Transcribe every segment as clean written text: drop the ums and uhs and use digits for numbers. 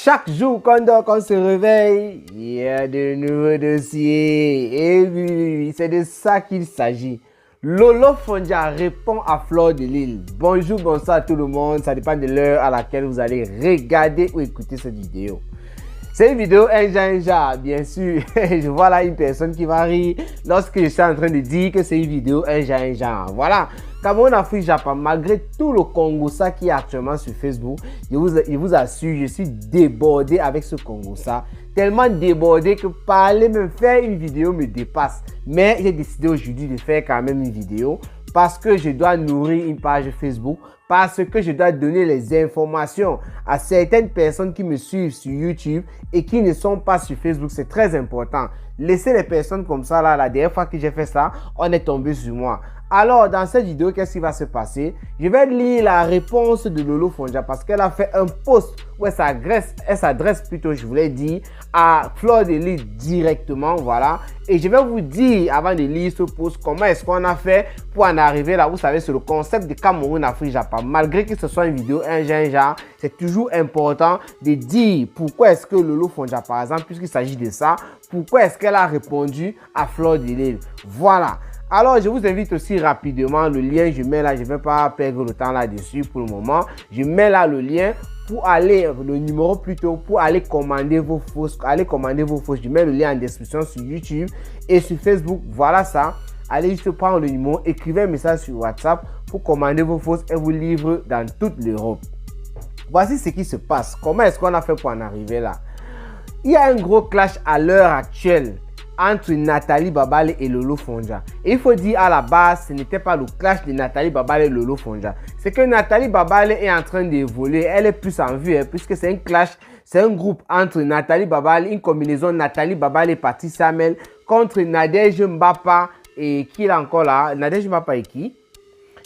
Chaque jour qu'on dort, qu'on se réveille, il y a de nouveaux dossiers. Et oui, c'est de ça qu'il s'agit. Lolo Fonja répond à Fleur de Lille. Bonjour, bonsoir à tout le monde. Ça dépend de l'heure à laquelle vous allez regarder ou écouter cette vidéo. C'est une vidéo un bien sûr. Je vois là une personne qui va rire lorsque je suis en train de dire que c'est une vidéo un. Voilà. Cameroun, Afrique, Japon, malgré tout le Congossa qui est actuellement sur Facebook, je vous assure, je suis débordé avec ce Congossa. Tellement débordé que parler, même faire une vidéo me dépasse. Mais j'ai décidé aujourd'hui de faire quand même une vidéo parce que je dois nourrir une page Facebook, parce que je dois donner les informations à certaines personnes qui me suivent sur YouTube et qui ne sont pas sur Facebook. C'est très important. Laissez les personnes comme ça là, la dernière fois que j'ai fait ça, on est tombé sur moi. Alors, dans cette vidéo, qu'est-ce qui va se passer? Je vais lire la réponse de Lolo Fonja parce qu'elle a fait un post où elle s'adresse plutôt, je voulais dire, à Fleur de Lille directement, voilà. Et je vais vous dire, avant de lire ce post, comment est-ce qu'on a fait pour en arriver là. Vous savez, c'est le concept de Cameroun, Afrique, Japon. Malgré que ce soit une vidéo genre, c'est toujours important de dire pourquoi est-ce que Lolo Fonja, par exemple, puisqu'il s'agit de ça, pourquoi est-ce qu'elle a répondu à Fleur de Lille. Voilà. Alors, je vous invite aussi rapidement, le lien, je mets là, je ne vais pas perdre le temps là-dessus pour le moment. Je mets là le lien pour aller, le numéro plutôt, pour aller commander vos fausses. Je mets le lien en description sur YouTube et sur Facebook. Voilà ça. Allez juste prendre le numéro, écrivez un message sur WhatsApp pour commander vos fausses et vous livrer dans toute l'Europe. Voici ce qui se passe. Comment est-ce qu'on a fait pour en arriver là? Il y a un gros clash à l'heure actuelle entre Nathalie Babale et Lolo Fonja. Et il faut dire à la base, ce n'était pas le clash de Nathalie Babale et Lolo Fonja. C'est que Nathalie Babale est en train d'évoluer. Elle est plus en vue, puisque c'est un clash, c'est un groupe entre Nathalie Babale, une combinaison Nathalie Babale et Patrice Samel contre Nadège Mbapa et qui est encore là? Nadège Mbapa et qui?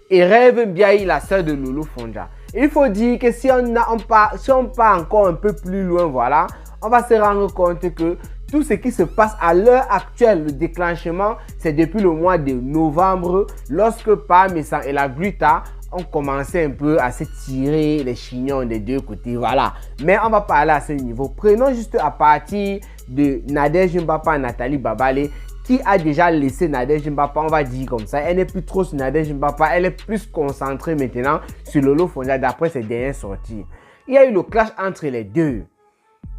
Et Rêve Mbiaye, la sœur de Lolo Fonja. Il faut dire que si on part encore un peu plus loin, voilà, on va se rendre compte que tout ce qui se passe à l'heure actuelle, le déclenchement, c'est depuis le mois de novembre, lorsque Parmesan et la Gluta ont commencé un peu à se tirer les chignons des deux côtés, voilà. Mais on va parler à ce niveau. Prenons juste à partir de Nadège Mbapa et Nathalie Babale, qui a déjà laissé Nadège Mbapa, on va dire comme ça. Elle n'est plus trop sur Nadège Mbapa, elle est plus concentrée maintenant sur Lolo Fonja d'après ses dernières sorties. Il y a eu le clash entre les deux.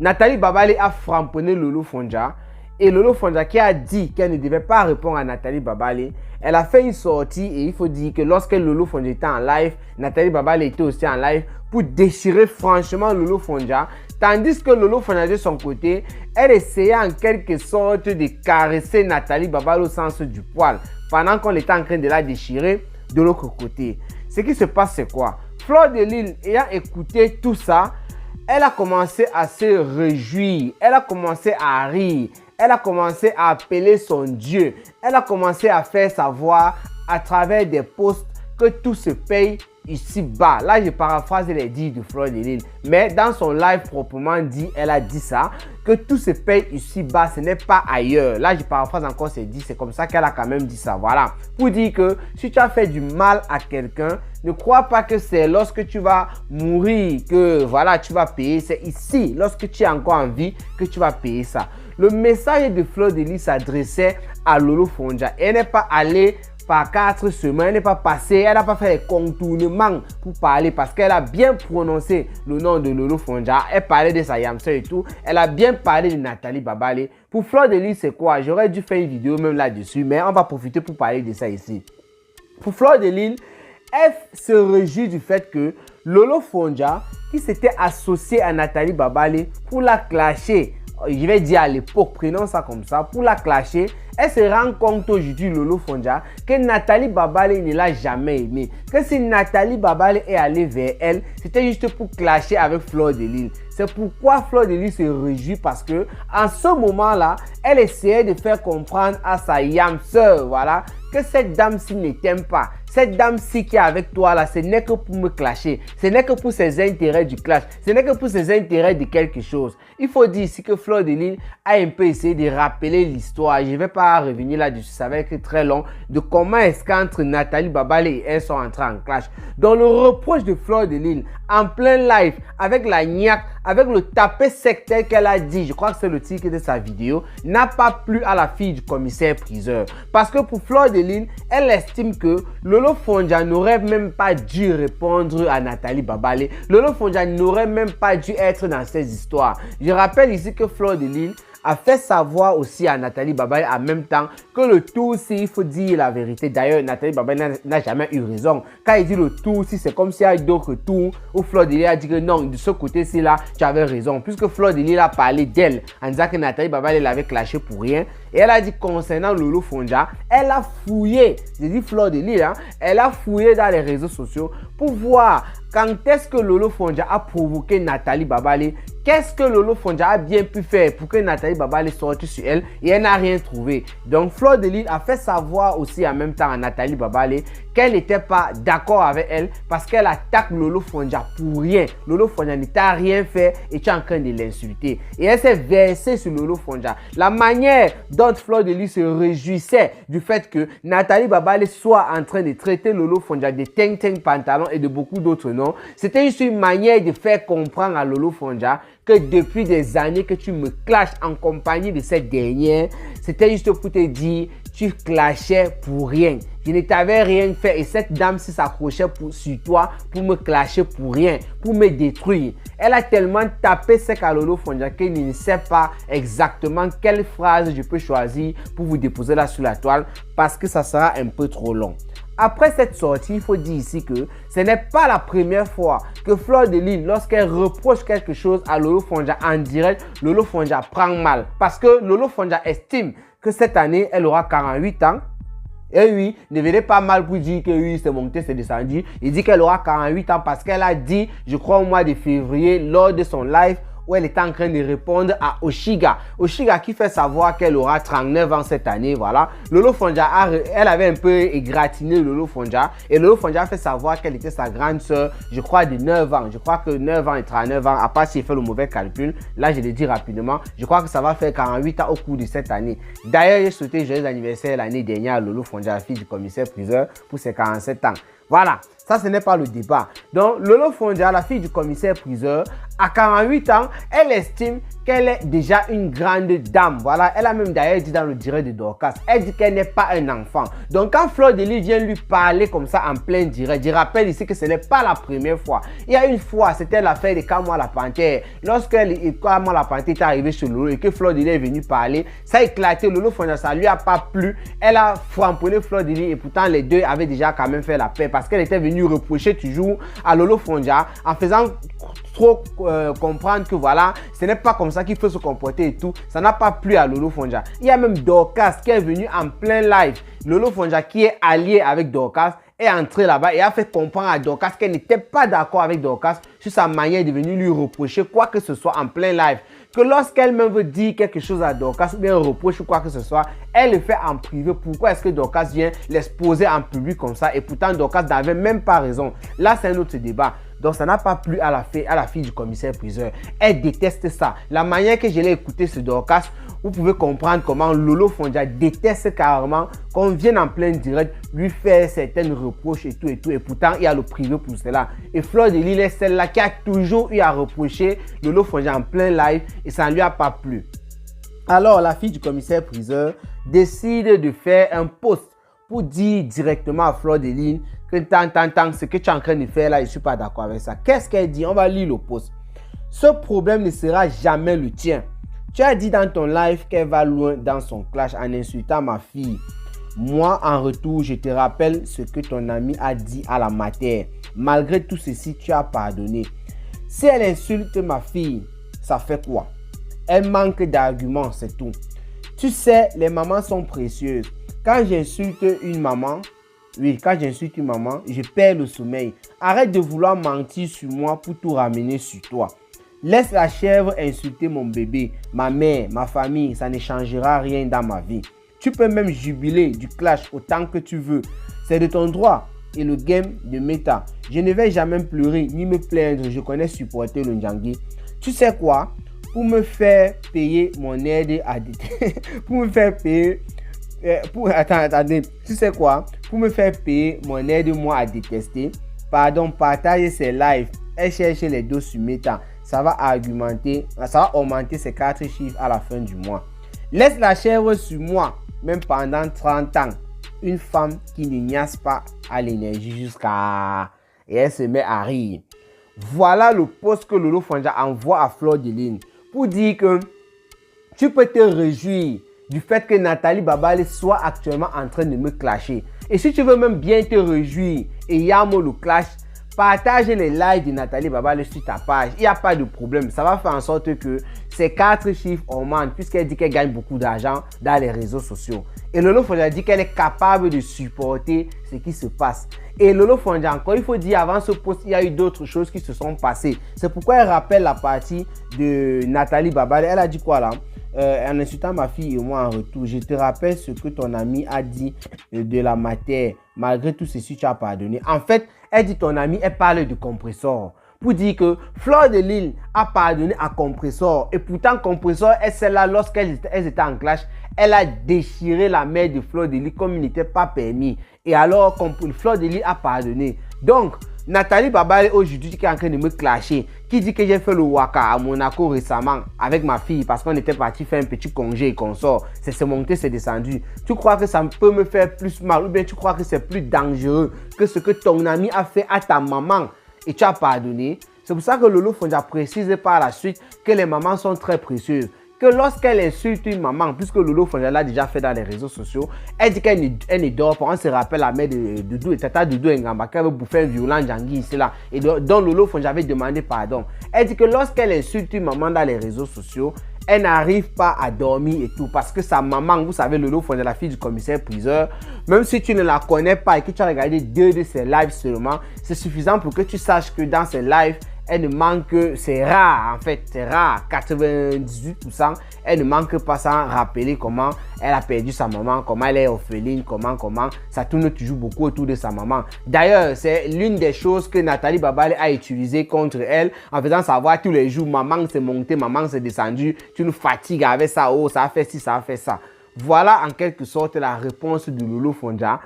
Nathalie Babale a framponné Lolo Fonja et Lolo Fonja qui a dit qu'elle ne devait pas répondre à Nathalie Babale. Elle a fait une sortie et il faut dire que lorsque Lolo Fonja était en live, Nathalie Babale était aussi en live pour déchirer franchement Lolo Fonja. Tandis que Lolo Fonja de son côté, elle essayait en quelque sorte de caresser Nathalie Babale au sens du poil pendant qu'on était en train de la déchirer de l'autre côté. Ce qui se passe c'est quoi? Fleur de Lille ayant écouté tout ça, elle a commencé à se réjouir, elle a commencé à rire, elle a commencé à appeler son Dieu, elle a commencé à faire savoir à travers des posts que tout se paye ici-bas. Là, je paraphrase les dires de Fleur de Lille, mais dans son live proprement dit, elle a dit ça, que tout se paye ici-bas, ce n'est pas ailleurs. Là, je paraphrase encore ses dires, c'est comme ça qu'elle a quand même dit ça, voilà. Pour dire que si tu as fait du mal à quelqu'un, ne crois pas que c'est lorsque tu vas mourir que voilà, tu vas payer. C'est ici, lorsque tu es encore en vie, que tu vas payer ça. Le message de Fleur de Lille s'adressait à Lolo Fonja. Elle n'est pas allée par 4 semaines, elle n'est pas passée, elle n'a pas fait les contournements pour parler parce qu'elle a bien prononcé le nom de Lolo Fonja. Elle parlait de sa yamsa et tout. Elle a bien parlé de Nathalie Babale. Pour Fleur de Lille, c'est quoi? J'aurais dû faire une vidéo même là-dessus, mais on va profiter pour parler de ça ici. Pour Fleur de Lille, elle se réjouit du fait que Lolo Fonja, qui s'était associé à Nathalie Babale pour la clasher, je vais dire à l'époque, prenons ça comme ça, pour la clasher, elle se rend compte aujourd'hui, Lolo Fonja, que Nathalie Babale ne l'a jamais aimée. Que si Nathalie Babale est allée vers elle, c'était juste pour clasher avec Fleur de Lille. C'est pourquoi Fleur de Lille se réjouit parce que en ce moment-là, elle essayait de faire comprendre à sa yam sœur, voilà, que cette dame-ci ne t'aime pas. Cette dame-ci qui est avec toi là, ce n'est que pour me clasher. Ce n'est que pour ses intérêts du clash. Ce n'est que pour ses intérêts de quelque chose. Il faut dire ici que Fleur de Lille a un peu essayé de rappeler l'histoire. Je ne vais pas pas revenir là-dessus, ça va être très long, de comment est-ce qu'entre Nathalie Babale et elle sont entrés en clash. Donc le reproche de Fleur de Lys en plein live, avec la niaque, avec le tapé sectaire qu'elle a dit, je crois que c'est le titre de sa vidéo, n'a pas plu à la fille du commissaire priseur. Parce que pour Fleur de Lys, elle estime que Lolo Fonja n'aurait même pas dû répondre à Nathalie Babale. Lolo Fonja n'aurait même pas dû être dans ces histoires. Je rappelle ici que Fleur de Lys a fait savoir aussi à Nathalie Babale en même temps que le tout aussi, il faut dire la vérité. D'ailleurs, Nathalie Babale n'a jamais eu raison. Quand il dit le tout aussi, c'est comme s'il y a d'autres tours où Fleur de Lys a dit que non, de ce côté-ci là, tu avais raison. Puisque Fleur de Lys a parlé d'elle en disant que Nathalie Babale l'avait clashé pour rien. Et elle a dit concernant Lolo Fonja, elle a fouillé, j'ai dit Fleur de Lys, elle a fouillé dans les réseaux sociaux pour voir quand est-ce que Lolo Fonja a provoqué Nathalie Babale. Qu'est-ce que Lolo Fonja a bien pu faire pour que Nathalie Babale sorte sur elle et elle n'a rien trouvé. Donc Fleur de Lys a fait savoir aussi en même temps à Nathalie Babale qu'elle n'était pas d'accord avec elle parce qu'elle attaque Lolo Fonja pour rien. Lolo Fonja ne t'a rien fait et tu es en train de l'insulter. Et elle s'est versée sur Lolo Fonja. La manière dont Fleur de Lys se réjouissait du fait que Nathalie Babale soit en train de traiter Lolo Fonja de Teng Teng Pantalon et de beaucoup d'autres noms, c'était juste une manière de faire comprendre à Lolo Fonja que depuis des années que tu me clashes en compagnie de cette dernière, c'était juste pour te dire, tu clashais pour rien. Je ne t'avais rien fait et cette dame-ci s'accrochait sur toi pour me clasher pour rien, pour me détruire. Elle a tellement tapé sec à Lolo Fonja qu'elle ne sait pas exactement quelle phrase je peux choisir pour vous déposer là sur la toile parce que ça sera un peu trop long. Après cette sortie, il faut dire ici que ce n'est pas la première fois que Fleur de Lys, lorsqu'elle reproche quelque chose à Lolo Fonja en direct, Lolo Fonja prend mal. Parce que Lolo Fonja estime que cette année, elle aura 48 ans. Et oui, ne venez pas mal pour dire que oui, c'est monté, c'est descendu. Il dit qu'elle aura 48 ans parce qu'elle a dit, je crois au mois de février, lors de son live, où elle était en train de répondre à Oshiga. Oshiga qui fait savoir qu'elle aura 39 ans cette année, voilà. Lolo Fonja, elle avait un peu égratigné Lolo Fonja. Et Lolo Fonja a fait savoir qu'elle était sa grande soeur, je crois de 9 ans. Je crois que 9 ans et 39 ans, à part si elle fait le mauvais calcul. Là, je le dis rapidement. Je crois que ça va faire 48 ans au cours de cette année. D'ailleurs, j'ai souhaité joyeux anniversaire l'année dernière à Lolo Fonja, la fille du commissaire priseur, pour ses 47 ans. Voilà, ça ce n'est pas le débat. Donc, Lolo Fonja, la fille du commissaire priseur, à 48 ans, elle estime qu'elle est déjà une grande dame. Voilà, elle a même d'ailleurs dit dans le direct de Dorcas, elle dit qu'elle n'est pas un enfant. Donc, quand Fleur de Lys vient lui parler comme ça en plein direct, je rappelle ici que ce n'est pas la première fois. Il y a une fois, c'était l'affaire de Kamwa la Panthère. Lorsque Kamwa la Panthère est arrivé sur Lolo et que Fleur de Lys est venue parler, ça a éclaté. Lolo Fonja, ça lui a pas plu. Elle a framponné Fleur de Lys et pourtant les deux avaient déjà quand même fait la paix parce qu'elle était venue reprocher toujours à Lolo Fonja en faisant trop comprendre que voilà, ce n'est pas comme ça qu'il faut se comporter et tout. Ça n'a pas plu à Lolo Fonja. Il y a même Dorcas qui est venu en plein live. Lolo Fonja qui est allié avec Dorcas est entré là-bas et a fait comprendre à Dorcas qu'elle n'était pas d'accord avec Dorcas sur sa manière de venir lui reprocher quoi que ce soit en plein live. Que lorsqu'elle-même veut dire quelque chose à Dorcas ou bien reproche ou quoi que ce soit, elle le fait en privé. Pourquoi est-ce que Dorcas vient l'exposer en public comme ça et pourtant Dorcas n'avait même pas raison? Là, c'est un autre débat. Donc, ça n'a pas plu à la fille du commissaire priseur. Elle déteste ça. La manière que je l'ai écouté sur Dorcas, vous pouvez comprendre comment Lolo Fonja déteste carrément qu'on vienne en plein direct lui faire certaines reproches et tout et tout. Et pourtant, il y a le privé pour cela. Et Fleur de Lys est celle-là qui a toujours eu à reprocher Lolo Fonja en plein live et ça ne lui a pas plu. Alors, la fille du commissaire priseur décide de faire un post pour dire directement à Fleur de Lys que tant, ce que tu es en train de faire là, je ne suis pas d'accord avec ça. Qu'est-ce qu'elle dit? On va lire le post. Ce problème ne sera jamais le tien. Tu as dit dans ton live qu'elle va loin dans son clash en insultant ma fille. Moi, en retour, je te rappelle ce que ton ami a dit à la matière. Malgré tout ceci, tu as pardonné. Si elle insulte ma fille, ça fait quoi? Elle manque d'arguments, c'est tout. Tu sais, les mamans sont précieuses. Quand j'insulte une maman, je perds le sommeil. Arrête de vouloir mentir sur moi pour tout ramener sur toi. Laisse la chèvre insulter mon bébé, ma mère, ma famille, ça ne changera rien dans ma vie. Tu peux même jubiler du clash autant que tu veux. C'est de ton droit et le game de méta. Je ne vais jamais pleurer ni me plaindre, je connais supporter le Njangui. Tu sais quoi? Pour me faire payer mon aide à pour me faire payer Attendez, tu sais quoi? Pour me faire payer mon aide-moi à détester, pardon, partager ses lives et chercher les dos sur Meta. Ça va augmenter ses 4 chiffres à la fin du mois. Laisse la chèvre sur moi, même pendant 30 ans. Une femme qui ne niasse pas à l'énergie jusqu'à... Et elle se met à rire. Voilà le post que Lolo Fonja envoie à Fleur de Lune pour dire que tu peux te réjouir du fait que Nathalie Babale soit actuellement en train de me clasher. Et si tu veux même bien te réjouir et Yamo le clash, partage les lives de Nathalie Babale sur ta page. Il n'y a pas de problème. Ça va faire en sorte que ces 4 chiffres augmentent puisqu'elle dit qu'elle gagne beaucoup d'argent dans les réseaux sociaux. Et Lolo Fonja dit qu'elle est capable de supporter ce qui se passe. Et Lolo Fonja, encore, il faut dire, avant ce post, il y a eu d'autres choses qui se sont passées. C'est pourquoi elle rappelle la partie de Nathalie Babale. Elle a dit quoi là? En insultant ma fille et moi en retour, je te rappelle ce que ton ami a dit de la matière. Malgré tout ceci, tu as pardonné. En fait, elle dit ton ami, elle parle de Compressor. Pour dire que Fleur de Lune a pardonné à Compressor. Et pourtant, Compressor est celle-là, lorsqu'elles étaient en clash, elle a déchiré la mère de Fleur de Lune comme il n'était pas permis. Et alors, Fleur de Lune a pardonné. Donc, Nathalie Babale aujourd'hui qui est en train de me clasher, qui dit que j'ai fait le waka à Monaco récemment avec ma fille parce qu'on était parti faire un petit congé et qu'on sort. C'est monté, c'est descendu. Tu crois que ça peut me faire plus mal ou bien tu crois que c'est plus dangereux que ce que ton ami a fait à ta maman et tu as pardonné? C'est pour ça que Lolo Fonja précise par la suite que les mamans sont très précieuses. Que lorsqu'elle insulte une maman, puisque Lolo Fonja l'a déjà fait dans les réseaux sociaux, elle dit qu'elle ne dort pas. On se rappelle la mère de Doudou et Tata Doudou Ngamba qui avait bouffé un violent Djangui ici là. Et dont Lolo Fonja avait demandé pardon. Elle dit que lorsqu'elle insulte une maman dans les réseaux sociaux, elle n'arrive pas à dormir et tout. Parce que sa maman, vous savez, Lolo Fonja, la fille du commissaire priseur, même si tu ne la connais pas et que tu as regardé 2 de ses lives seulement, c'est suffisant pour que tu saches que dans ses lives, elle ne manque, c'est rare en fait, c'est rare, 98%, elle ne manque pas sans rappeler comment elle a perdu sa maman, comment elle est orpheline, comment, ça tourne toujours beaucoup autour de sa maman. D'ailleurs, c'est l'une des choses que Nathalie Babale a utilisé contre elle en faisant savoir tous les jours, maman c'est monté, maman c'est descendu, tu nous fatigues avec ça, oh ça a fait ci, ça a fait ça. Voilà en quelque sorte la réponse de Lolo Fonja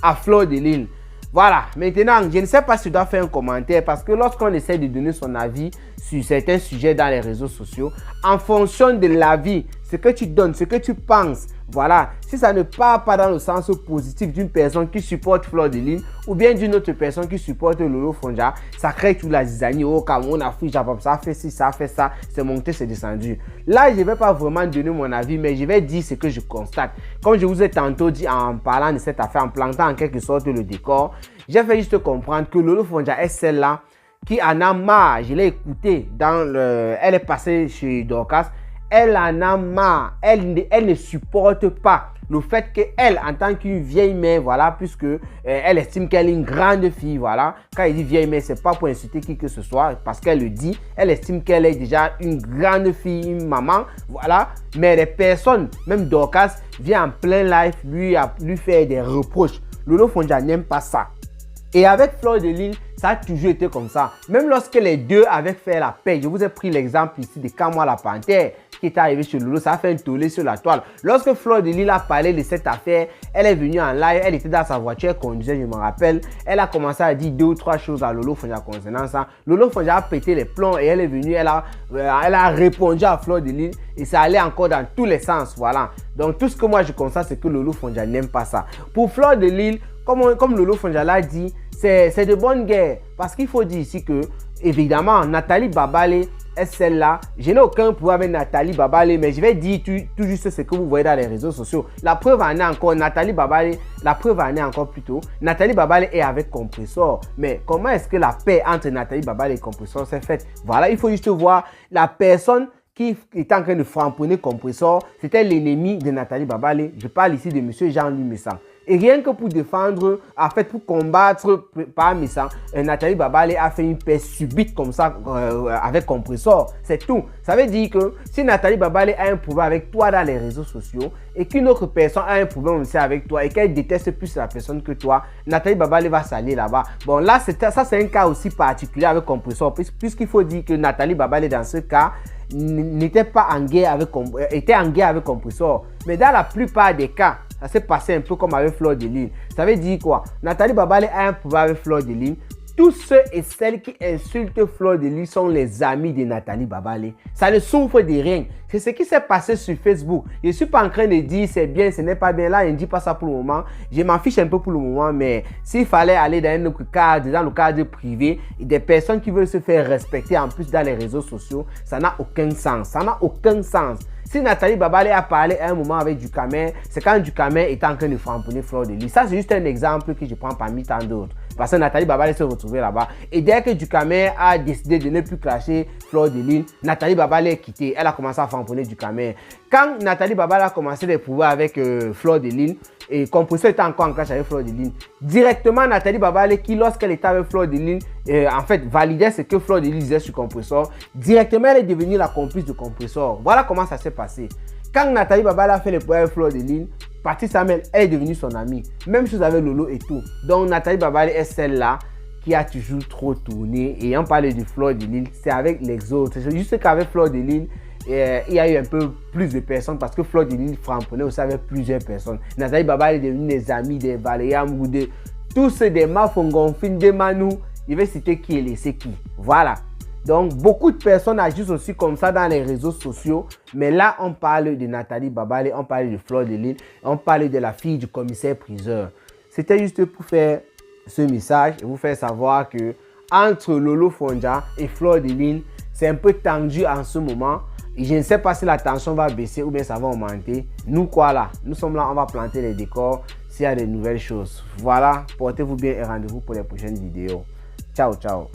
à Fleur de Lune. Voilà, maintenant, je ne sais pas si tu dois faire un commentaire parce que lorsqu'on essaie de donner son avis sur certains sujets dans les réseaux sociaux, en fonction de l'avis, ce que tu donnes, ce que tu penses, voilà, si ça ne part pas dans le sens positif d'une personne qui supporte Fleur de Lune ou bien d'une autre personne qui supporte Lolo Fonja, ça crée toute la zizanie. Au Cameroun, Afrique, Japon, ça a fait ci, ça a fait ça, c'est monté, c'est descendu. Là, je ne vais pas vraiment donner mon avis, mais je vais dire ce que je constate. Comme je vous ai tantôt dit en parlant de cette affaire, en plantant en quelque sorte le décor, j'ai fait juste comprendre que Lolo Fonja est celle-là qui en a marre. Je l'ai écouté elle est passée chez Dorcas. Elle en a marre. Elle ne supporte pas le fait qu'elle, en tant qu'une vieille mère, voilà, puisque elle estime qu'elle est une grande fille, voilà. Quand elle dit vieille mère, c'est pas pour insulter qui que ce soit, parce qu'elle le dit. Elle estime qu'elle est déjà une grande fille, une maman, voilà. Mais les personnes, même Dorcas, vient en plein live lui faire des reproches. Lolo Fonja n'aime pas ça. Et avec Fleur de Lune, ça a toujours été comme ça. Même lorsque les deux avaient fait la paix, je vous ai pris l'exemple ici de Kamwa la Panthère qui est arrivé chez Lolo, ça a fait un tollé sur la toile. Lorsque Fleur de Lune a parlé de cette affaire, elle est venue en live, elle était dans sa voiture, elle conduisait, je me rappelle. Elle a commencé à dire 2 ou 3 choses à Lolo Fonja concernant ça. Lolo Fonja a pété les plombs et elle est venue, elle a répondu à Fleur de Lune et ça allait encore dans tous les sens, voilà. Donc tout ce que moi je constate, c'est que Lolo Fonja n'aime pas ça. Pour Fleur de Lune, comme Lolo Fonja l'a dit, c'est de bonne guerre. Parce qu'il faut dire ici que, évidemment, Nathalie Babale est celle-là. Je n'ai aucun problème avec Nathalie Babale, mais je vais dire tout juste ce que vous voyez dans les réseaux sociaux. La preuve en est encore, Nathalie Babale est avec Compressor. Mais comment est-ce que la paix entre Nathalie Babale et Compressor s'est faite? Voilà, il faut juste voir la personne qui était en train de framponner Compressor. C'était l'ennemi de Nathalie Babale. Je parle ici de M. Jean-Louis Messant. Et rien que pour défendre, en fait, pour combattre par Messant, Nathalie Babale a fait une paix subite comme ça avec Compressor. C'est tout. Ça veut dire que si Nathalie Babale a un problème avec toi dans les réseaux sociaux et qu'une autre personne a un problème aussi avec toi et qu'elle déteste plus la personne que toi, Nathalie Babale va s'aller là-bas. Bon, là, ça c'est un cas aussi particulier avec Compressor, puisqu'il faut dire que Nathalie Babale, dans ce cas, n'était pas en guerre avec était en guerre avec Compressor. Mais dans la plupart des cas, ça s'est passé un peu comme avec Fleur de Lys. Ça veut dire quoi? Nathalie Babalé a un pouvoir avec Fleur de Lys. Tous ceux et celles qui insultent Fleur de Lys sont les amis de Nathalie Babalé. Ça ne souffre de rien. C'est ce qui s'est passé sur Facebook. Je ne suis pas en train de dire c'est bien, ce n'est pas bien. Là, je ne dis pas ça pour le moment. Je m'en fiche un peu pour le moment, mais s'il fallait aller dans un autre cadre, dans le cadre privé, des personnes qui veulent se faire respecter en plus dans les réseaux sociaux, ça n'a aucun sens. Ça n'a aucun sens. Si Nathalie Babalé a parlé à un moment avec Dukamer, c'est quand Dukamer était en train de framponner Fleur de Lys. Ça, c'est juste un exemple que je prends parmi tant d'autres. Parce que Nathalie Babalé s'est retrouvée là-bas. Et dès que Dukamer a décidé de ne plus clasher Fleur de Lys, Nathalie Babalé est quittée. Elle a commencé à framponner Dukamer. Quand Nathalie Babalé a commencé les pouvoirs avec Fleur de Lys, et Compresseur était encore en clash avec Fleur de Lys, directement Nathalie Babalé, qui lorsqu'elle était avec Fleur de Lys, en fait validait ce que Fleur de Lys disait sur Compresseur, directement elle est devenue la complice de Compresseur. Voilà comment ça s'est passé. Quand Nathalie Babalé a fait les pouvoirs avec Fleur de Lys, Patrice Hamel, elle est devenue son amie. Même chose avec Lolo et tout. Donc Nathalie Babalé est celle-là qui a toujours trop tourné. Et on parle de Fleur de Lys, c'est avec les autres. C'est juste qu'avec Fleur de Lys, il y a eu un peu plus de personnes parce que Fleur de Lys frapponnait aussi avec plusieurs personnes. Nathalie Babalé est devenue des amis des Valéria Moudé, tous des Mafongonfin, des Manu. Je vais citer qui est laissé qui. Voilà. Donc, beaucoup de personnes agissent aussi comme ça dans les réseaux sociaux. Mais là, on parle de Nathalie Babalé, on parle de Fleur de Lys, on parle de la fille du commissaire-priseur. C'était juste pour faire ce message et vous faire savoir que entre Lolo Fonja et Fleur de Lys, c'est un peu tendu en ce moment. Et je ne sais pas si la tension va baisser ou bien ça va augmenter. Nous, quoi là? Nous sommes là, on va planter les décors s'il y a de nouvelles choses. Voilà, portez-vous bien et rendez-vous pour les prochaines vidéos. Ciao, ciao.